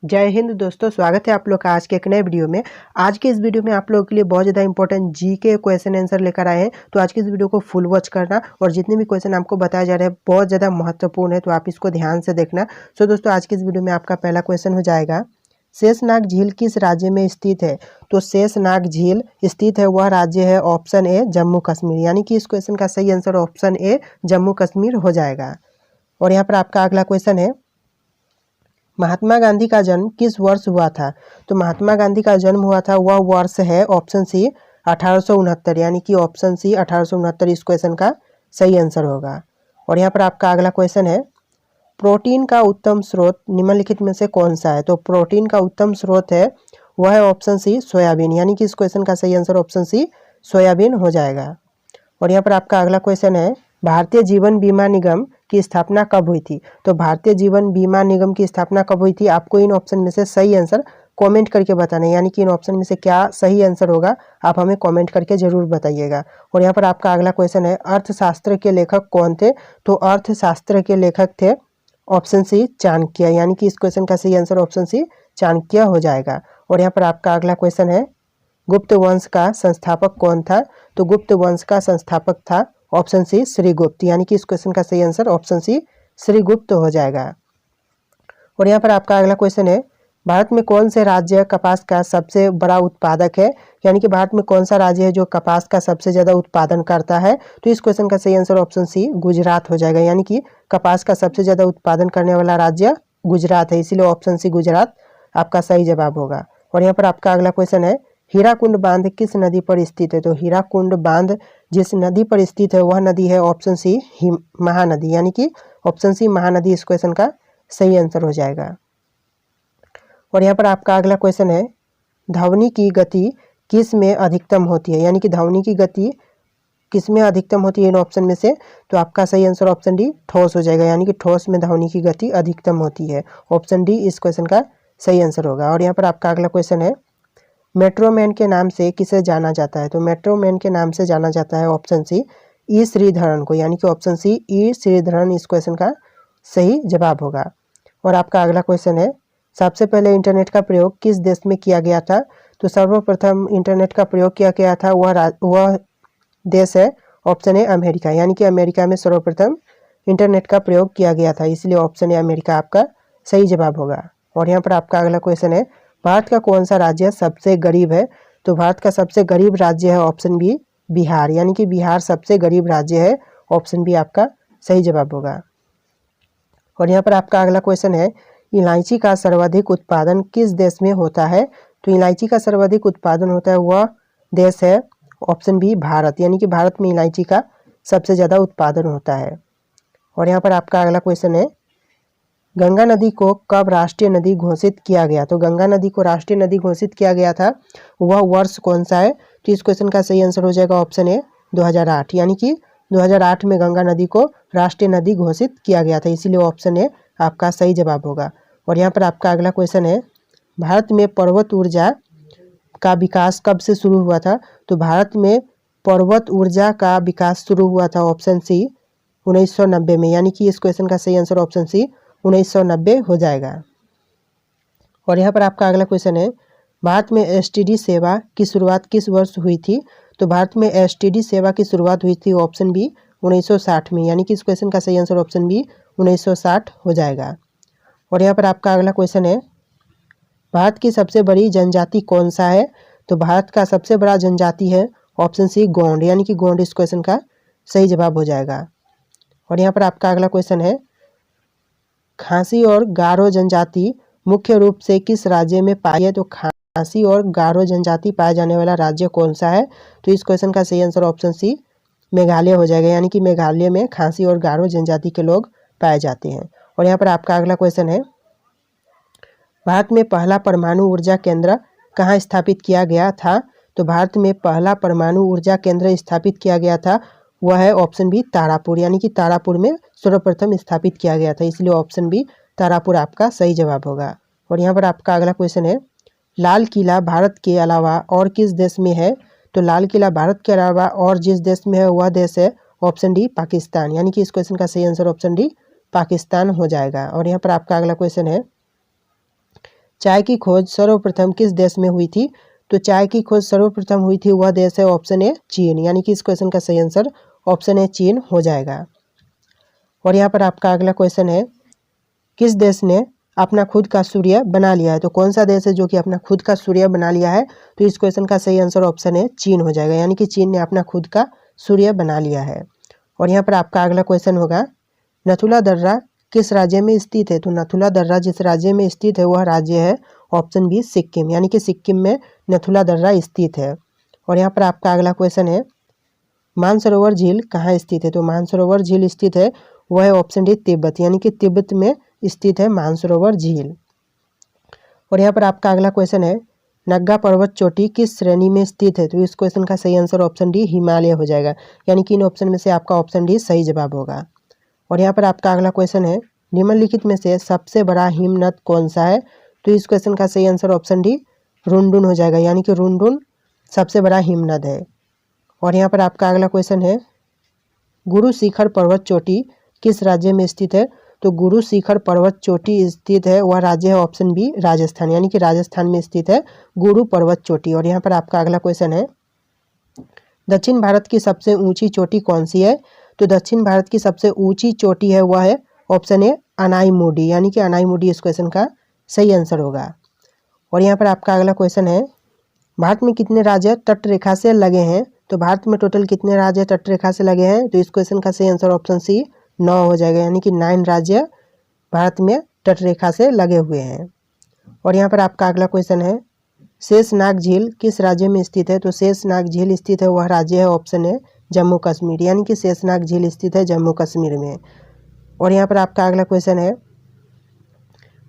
जय हिंद दोस्तों, स्वागत है आप लोग का आज के एक नए वीडियो में। आज के इस वीडियो में आप लोगों के लिए बहुत ज़्यादा इंपॉर्टेंट जीके क्वेश्चन आंसर लेकर आए हैं। तो आज की इस वीडियो को फुल वॉच करना और जितने भी क्वेश्चन आपको बताया जा रहा है बहुत ज़्यादा महत्वपूर्ण है, तो आप इसको ध्यान से देखना। सो दोस्तों, आज की इस वीडियो में आपका पहला क्वेश्चन हो जाएगा, शेषनाग झील किस राज्य में स्थित है? तो शेषनाग झील स्थित है वह राज्य है ऑप्शन ए जम्मू कश्मीर, यानी कि इस क्वेश्चन का सही answer option A Jammu Kashmir हो जाएगा। और यहाँ पर आपका अगला क्वेश्चन है, महात्मा गांधी का जन्म किस वर्ष हुआ था? तो महात्मा गांधी का जन्म हुआ था वह वर्ष है ऑप्शन सी 1869, यानी कि ऑप्शन सी 1869 इस क्वेश्चन का सही आंसर होगा। और यहाँ पर आपका अगला क्वेश्चन है, प्रोटीन का उत्तम स्रोत निम्नलिखित में से कौन सा है? तो प्रोटीन का उत्तम स्रोत है वह है ऑप्शन सी सोयाबीन, यानी कि इस क्वेश्चन का सही आंसर ऑप्शन सी सोयाबीन हो जाएगा। और यहाँ पर आपका अगला क्वेश्चन है, भारतीय जीवन बीमा निगम की स्थापना कब हुई थी? तो भारतीय जीवन बीमा निगम की स्थापना कब हुई थी? आपको इन ऑप्शन में से सही आंसर कमेंट करके बताना है, यानी कि इन ऑप्शन में से क्या सही आंसर होगा आप हमें कमेंट करके जरूर बताइएगा। और यहाँ पर आपका अगला क्वेश्चन है, अर्थशास्त्र के लेखक कौन थे? तो अर्थशास्त्र के लेखक थे ऑप्शन सी चाणक्य, यानी कि इस क्वेश्चन का सही आंसर ऑप्शन सी चाणक्य हो जाएगा। और यहाँ पर आपका अगला क्वेश्चन है, गुप्त वंश का संस्थापक कौन था? तो गुप्त वंश का संस्थापक था ऑप्शन सी श्रीगुप्त, यानी कि इस क्वेश्चन का सही आंसर ऑप्शन सी श्रीगुप्त हो जाएगा। और यहाँ पर आपका अगला क्वेश्चन है, भारत में कौन से राज्य कपास का सबसे बड़ा उत्पादक है? यानी कि भारत में कौन सा राज्य है जो कपास का सबसे ज़्यादा उत्पादन करता है? तो इस क्वेश्चन का सही आंसर ऑप्शन सी गुजरात हो जाएगा, यानी कि कपास का सबसे ज़्यादा उत्पादन करने वाला राज्य गुजरात है, इसीलिए ऑप्शन सी गुजरात आपका सही जवाब होगा। और यहाँ पर आपका अगला क्वेश्चन है, हीराकुंड बांध किस नदी पर स्थित है? तो हीराकुंड बांध जिस नदी पर स्थित है वह नदी है ऑप्शन सी महानदी, यानी कि ऑप्शन सी महानदी इस क्वेश्चन का सही आंसर हो जाएगा। और यहाँ पर आपका अगला क्वेश्चन है, ध्वनि की गति किस में अधिकतम होती है? यानी कि ध्वनि की गति किस में अधिकतम होती है इन ऑप्शन में से? तो आपका सही आंसर ऑप्शन डी ठोस हो जाएगा, यानी कि ठोस में ध्वनि की गति अधिकतम होती है, ऑप्शन डी इस क्वेश्चन का सही आंसर होगा। और यहाँ पर आपका अगला क्वेश्चन है, मेट्रो मैन के नाम से किसे जाना जाता है? तो मेट्रो मैन के नाम से जाना जाता है ऑप्शन सी ई श्रीधरन को, यानी कि ऑप्शन सी ई श्रीधरन इस क्वेश्चन का सही जवाब होगा। और आपका अगला क्वेश्चन है, सबसे पहले इंटरनेट का प्रयोग किस देश में किया गया था? तो सर्वप्रथम इंटरनेट का प्रयोग किया गया था वह देश है ऑप्शन ए अमेरिका, यानी कि अमेरिका में सर्वप्रथम इंटरनेट का प्रयोग किया गया था, इसलिए ऑप्शन ए अमेरिका आपका सही जवाब होगा। और यहाँ पर आपका अगला क्वेश्चन है, भारत का कौन सा राज्य सबसे गरीब है? तो भारत का सबसे गरीब राज्य है ऑप्शन बी बिहार, यानी कि बिहार सबसे गरीब राज्य है, ऑप्शन बी आपका सही जवाब होगा। और यहाँ पर आपका अगला क्वेश्चन है, इलायची का सर्वाधिक उत्पादन किस देश में होता है? तो इलायची का सर्वाधिक उत्पादन होता है वह देश है ऑप्शन बी भारत, यानी कि भारत में इलायची का सबसे ज़्यादा उत्पादन होता है। और यहाँ पर आपका अगला क्वेश्चन है, गंगा नदी को कब राष्ट्रीय नदी घोषित किया गया? तो गंगा नदी को राष्ट्रीय नदी घोषित किया गया था वह वर्ष कौन सा है? तो इस क्वेश्चन का सही आंसर हो जाएगा ऑप्शन ए 2008, यानी कि 2008 में गंगा नदी को राष्ट्रीय नदी घोषित किया गया था, इसीलिए ऑप्शन ए आपका सही जवाब होगा। और यहाँ पर आपका अगला क्वेश्चन है, भारत में पर्वत ऊर्जा का विकास कब से शुरू हुआ था? तो भारत में पर्वत ऊर्जा का विकास शुरू हुआ था ऑप्शन सी 1990 में, यानी कि इस क्वेश्चन का सही आंसर ऑप्शन सी 1990 हो जाएगा। और यहाँ पर आपका अगला क्वेश्चन है, भारत में एसटीडी सेवा की शुरुआत किस वर्ष हुई थी? तो भारत में एसटीडी सेवा की शुरुआत हुई थी ऑप्शन बी 1960 में, यानी कि इस क्वेश्चन का सही आंसर ऑप्शन बी 1960 हो जाएगा। और यहाँ पर आपका अगला क्वेश्चन है, भारत की सबसे बड़ी जनजाति कौन सा है? तो भारत का सबसे बड़ा जनजाति है ऑप्शन सी गोंड, यानी कि गोंड इस क्वेश्चन का सही जवाब हो जाएगा। और यहाँ पर आपका अगला क्वेश्चन है, खासी और गारो जनजाति मुख्य रूप से किस राज्य में पाई है? तो खासी और गारो जनजाति पाए जाने वाला राज्य कौन सा है? तो इस क्वेश्चन का सही आंसर ऑप्शन सी मेघालय हो जाएगा, यानी कि मेघालय में खासी और गारो जनजाति के लोग पाए जाते हैं। और यहाँ पर आपका अगला क्वेश्चन है, भारत में पहला परमाणु ऊर्जा केंद्र कहाँ स्थापित किया गया था? तो भारत में पहला परमाणु ऊर्जा केंद्र स्थापित किया गया था वह है ऑप्शन बी तारापुर, यानी कि तारापुर में सर्वप्रथम स्थापित किया गया था, इसलिए ऑप्शन बी तारापुर आपका सही जवाब होगा। और यहाँ पर आपका अगला क्वेश्चन है, लाल किला भारत के अलावा और किस देश में है? तो लाल किला भारत के अलावा और जिस देश में है वह देश है ऑप्शन डी पाकिस्तान, यानी कि इस क्वेश्चन का सही आंसर ऑप्शन डी पाकिस्तान हो जाएगा। और यहाँ पर आपका अगला क्वेश्चन है, चाय की खोज सर्वप्रथम किस देश में हुई थी? तो चाय की खोज सर्वप्रथम हुई थी वह देश है ऑप्शन ए चीन, यानी कि इस क्वेश्चन का सही आंसर ऑप्शन ए चीन हो जाएगा। और यहाँ पर आपका अगला क्वेश्चन है, किस देश ने अपना खुद का सूर्य बना लिया है? तो कौन सा देश है जो कि अपना खुद का सूर्य बना लिया है? तो इस क्वेश्चन का सही आंसर ऑप्शन है चीन हो जाएगा, यानी कि चीन ने अपना खुद का सूर्य बना लिया है। और यहाँ पर आपका अगला क्वेश्चन होगा, नथुला दर्रा किस राज्य में स्थित है? तो नथुला दर्रा जिस राज्य में स्थित है वह राज्य है ऑप्शन बी सिक्किम, यानी कि सिक्किम में नथुला दर्रा स्थित है। और यहाँ पर आपका अगला क्वेश्चन है, मानसरोवर झील कहाँ स्थित है? तो मानसरोवर झील स्थित है वह है ऑप्शन डी तिब्बत, यानी कि तिब्बत में स्थित है मानसरोवर झील। और यहाँ पर आपका अगला क्वेश्चन है, नग्गा पर्वत चोटी किस श्रेणी में स्थित है? तो इस क्वेश्चन का सही आंसर ऑप्शन डी हिमालय हो जाएगा, यानी कि इन ऑप्शन में से आपका ऑप्शन डी सही जवाब होगा। और यहाँ पर आपका अगला क्वेश्चन है, निम्नलिखित में से सबसे बड़ा हिमनद कौन सा है? तो इस क्वेश्चन का सही आंसर ऑप्शन डी रुनडुन हो जाएगा, यानी कि रुनडुन सबसे बड़ा हिमनद है। और यहाँ पर आपका अगला क्वेश्चन है, गुरु शिखर पर्वत चोटी किस राज्य में स्थित है? तो गुरु शिखर पर्वत चोटी स्थित है वह राज्य है ऑप्शन बी राजस्थान, यानी कि राजस्थान में स्थित है गुरु पर्वत चोटी। और यहाँ पर आपका अगला क्वेश्चन है, दक्षिण भारत की सबसे ऊंची चोटी कौन सी है? तो दक्षिण भारत की सबसे ऊंची चोटी है वह है ऑप्शन ए अनाईमुडी, यानी कि अनाईमुडी इस क्वेश्चन का सही आंसर होगा। और यहाँ पर आपका अगला क्वेश्चन है, भारत में कितने राज्य तट रेखा से लगे हैं? तो भारत में टोटल कितने राज्य तट रेखा से लगे हैं? तो इस क्वेश्चन का सही आंसर ऑप्शन सी 9 हो जाएगा, यानी कि 9 राज्य भारत में तट रेखा से लगे हुए हैं। और यहाँ पर आपका अगला क्वेश्चन है, शेषनाग झील किस राज्य में स्थित है? तो शेषनाग झील स्थित है वह राज्य है ऑप्शन है जम्मू कश्मीर, यानी कि शेषनाग झील स्थित है जम्मू कश्मीर में। और यहाँ पर आपका अगला क्वेश्चन है,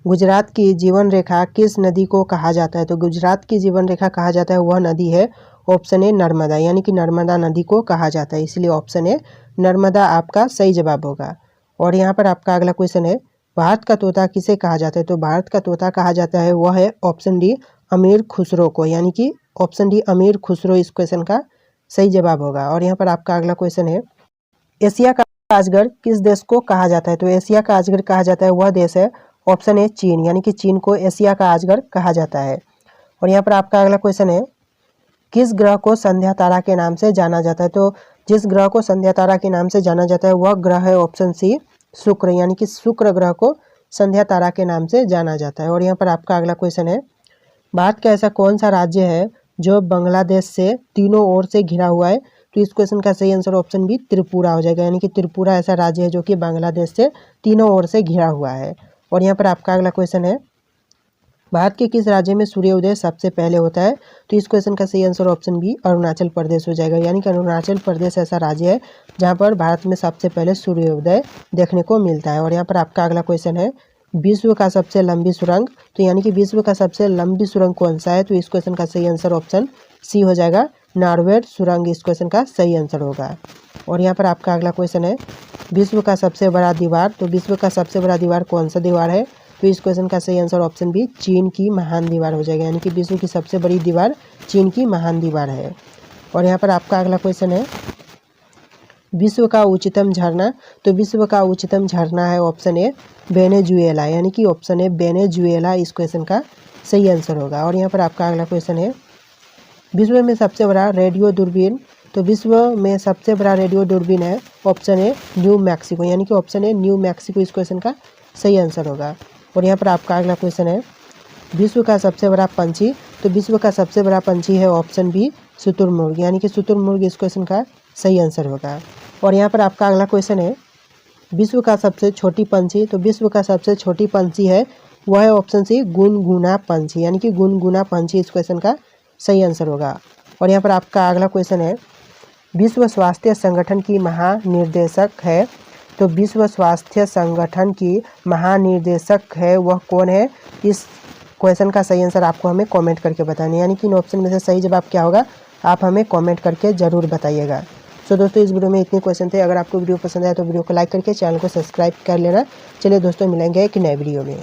गुजरात की जीवन रेखा किस नदी को कहा जाता है? तो गुजरात की जीवन रेखा कहा जाता है वह नदी है ऑप्शन ए नर्मदा, यानी कि नर्मदा नदी को कहा जाता है, इसलिए ऑप्शन ए नर्मदा आपका सही जवाब होगा। और यहाँ पर आपका अगला क्वेश्चन है, भारत का तोता किसे कहा जाता है? तो भारत का तोता कहा जाता है वह है ऑप्शन डी अमीर खुसरो को, यानी कि ऑप्शन डी अमीर खुसरो इस क्वेश्चन का सही जवाब होगा। और यहाँ पर आपका अगला क्वेश्चन है, एशिया का अजगर किस देश को कहा जाता है? तो एशिया का अजगर कहा जाता है वह देश है ऑप्शन ए चीन, यानी कि चीन को एशिया का अजगर कहा जाता है। और यहाँ पर आपका अगला क्वेश्चन है, किस ग्रह को संध्या तारा के नाम से जाना जाता है? तो जिस ग्रह को संध्या तारा के नाम से जाना जाता है वह ग्रह है ऑप्शन सी शुक्र, यानी कि शुक्र ग्रह को संध्या तारा के नाम से जाना जाता है। और यहाँ पर आपका अगला क्वेश्चन है, भारत का ऐसा कौन सा राज्य है जो बांग्लादेश से तीनों ओर से घिरा हुआ है? तो इस क्वेश्चन का सही आंसर ऑप्शन बी त्रिपुरा हो जाएगा, यानी कि त्रिपुरा ऐसा राज्य है जो कि बांग्लादेश से तीनों ओर से घिरा हुआ है। और यहाँ पर आपका अगला क्वेश्चन है, भारत के किस राज्य में सूर्योदय सबसे पहले होता है? तो इस क्वेश्चन का सही answer option B Arunachal Pradesh हो जाएगा, यानी कि अरुणाचल प्रदेश ऐसा राज्य है जहाँ पर भारत में सबसे पहले सूर्योदय देखने को मिलता है। और यहाँ पर आपका अगला क्वेश्चन है, विश्व का सबसे लंबी सुरंग, तो यानी कि विश्व का सबसे लंबी सुरंग कौन सा है? तो इस क्वेश्चन का सही आंसर ऑप्शन सी हो जाएगा, नॉर्वे सुरंग इस क्वेश्चन का सही आंसर होगा। और यहाँ पर आपका अगला क्वेश्चन है, विश्व का सबसे बड़ा दीवार, तो विश्व का सबसे बड़ा दीवार कौन सा दीवार है? तो इस क्वेश्चन का सही आंसर ऑप्शन बी चीन की महान दीवार हो जाएगा, यानी कि विश्व की सबसे बड़ी दीवार चीन की महान दीवार है। और यहाँ पर आपका अगला क्वेश्चन है, विश्व का उच्चतम झरना, तो विश्व का उच्चतम झरना है ऑप्शन ए वेनेजुएला, यानी कि ऑप्शन ए वेनेजुएला इस क्वेश्चन का सही आंसर होगा। और यहाँ पर आपका अगला क्वेश्चन है, विश्व में सबसे बड़ा रेडियो दूरबीन, तो विश्व में सबसे बड़ा रेडियो दूरबीन है ऑप्शन ए न्यू मैक्सिको, यानी कि ऑप्शन ए न्यू मैक्सिको इस क्वेश्चन का सही आंसर होगा। और यहाँ पर आपका अगला क्वेश्चन है, विश्व का सबसे बड़ा पंछी, तो विश्व का सबसे बड़ा पंछी है ऑप्शन बी शुतुरमुर्ग, यानी कि शुतुरमुर्ग इस क्वेश्चन का सही आंसर होगा। और यहाँ पर आपका अगला क्वेश्चन है, विश्व का सबसे छोटी पंछी, तो विश्व का सबसे छोटी पंछी है वह है ऑप्शन सी गुनगुना पंछी, यानी कि गुनगुना पंछी इस क्वेश्चन का सही आंसर होगा। और यहाँ पर आपका अगला क्वेश्चन है, विश्व स्वास्थ्य संगठन की महानिर्देशक है, तो विश्व स्वास्थ्य संगठन की महानिर्देशक है वह कौन है? इस क्वेश्चन का सही आंसर आपको हमें कमेंट करके बताना है, यानी कि इन ऑप्शन में से सही जवाब क्या होगा आप हमें कमेंट करके ज़रूर बताइएगा। सो दोस्तों इस वीडियो में इतने क्वेश्चन थे। अगर आपको वीडियो पसंद आया तो वीडियो को लाइक करके चैनल को सब्सक्राइब कर लेना। चलिए दोस्तों मिलेंगे एक नए वीडियो में।